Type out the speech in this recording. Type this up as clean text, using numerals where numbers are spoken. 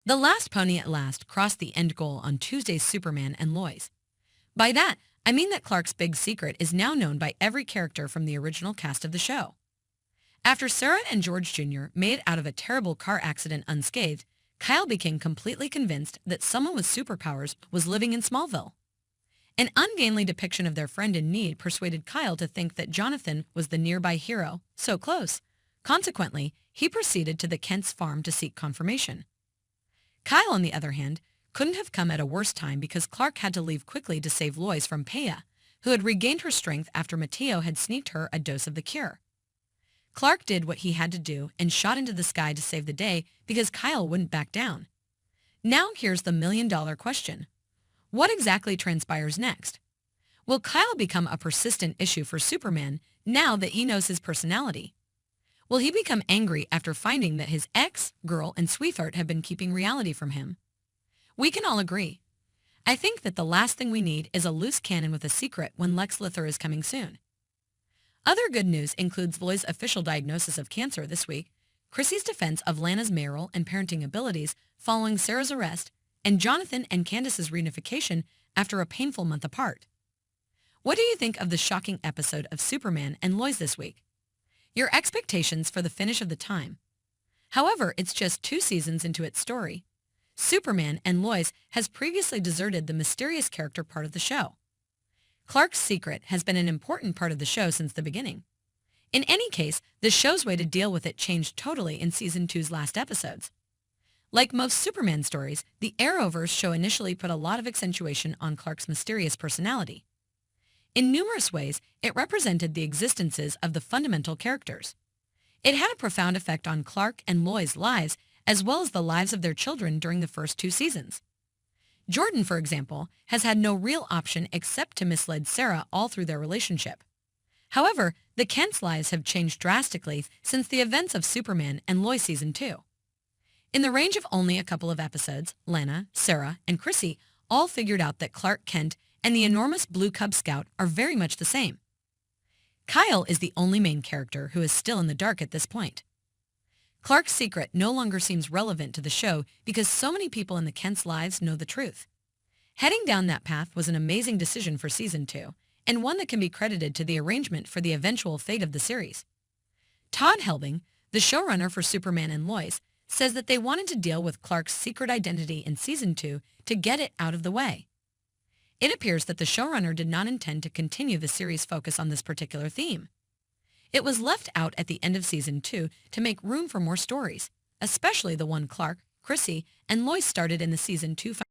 The last pony at last crossed the end goal on Tuesday's Superman and Lois. By that, I mean that Clark's big secret is now known by every character from the original cast of the show. After Sarah and George Jr. made it out of a terrible car accident unscathed, Kyle became completely convinced that someone with superpowers was living in Smallville. An ungainly depiction of their friend in need persuaded Kyle to think that Jonathan was the nearby hero, so close. Consequently, he proceeded to the Kent's farm to seek confirmation. Kyle, on the other hand, couldn't have come at a worse time because Clark had to leave quickly to save Lois from Peya, who had regained her strength after Mateo had sneaked her a dose of the cure. Clark did what he had to do and shot into the sky to save the day because Kyle wouldn't back down. Now here's the million-dollar question. What exactly transpires next? Will Kyle become a persistent issue for Superman now that he knows his personality? Will he become angry after finding that his ex, girl, and sweetheart have been keeping reality from him? We can all agree. I think that the last thing we need is a loose cannon with a secret when Lex Luthor is coming soon. Other good news includes Lois' official diagnosis of cancer this week, Chrissy's defense of Lana's mayoral and parenting abilities following Sarah's arrest, and Jonathan and Candace's reunification after a painful month apart. What do you think of the shocking episode of Superman and Lois this week? Your expectations for the finish of the time. However, it's just 2 seasons into its story. Superman and Lois has previously deserted the mysterious character part of the show. Clark's secret has been an important part of the show since the beginning. In any case, the show's way to deal with it changed totally in Season 2's last episodes. Like most Superman stories, the Arrowverse show initially put a lot of accentuation on Clark's mysterious personality. In numerous ways, it represented the existences of the fundamental characters. It had a profound effect on Clark and Lois' lives as well as the lives of their children during the first 2 seasons. Jordan, for example, has had no real option except to mislead Sarah all through their relationship. However, the Kents' lives have changed drastically since the events of Superman and Lois Season 2. In the range of only a couple of episodes, Lana, Sarah, and Chrissy all figured out that Clark Kent and the enormous blue Cub Scout are very much the same. Kyle is the only main character who is still in the dark at this point. Clark's secret no longer seems relevant to the show because so many people in the Kents' lives know the truth. Heading down that path was an amazing decision for Season 2, and one that can be credited to the arrangement for the eventual fate of the series. Todd Helbing, the showrunner for Superman and Lois, says that they wanted to deal with Clark's secret identity in Season 2 to get it out of the way. It appears that the showrunner did not intend to continue the series' focus on this particular theme. It was left out at the end of Season 2 to make room for more stories, especially the one Clark, Chrissy, and Lois started in the Season 2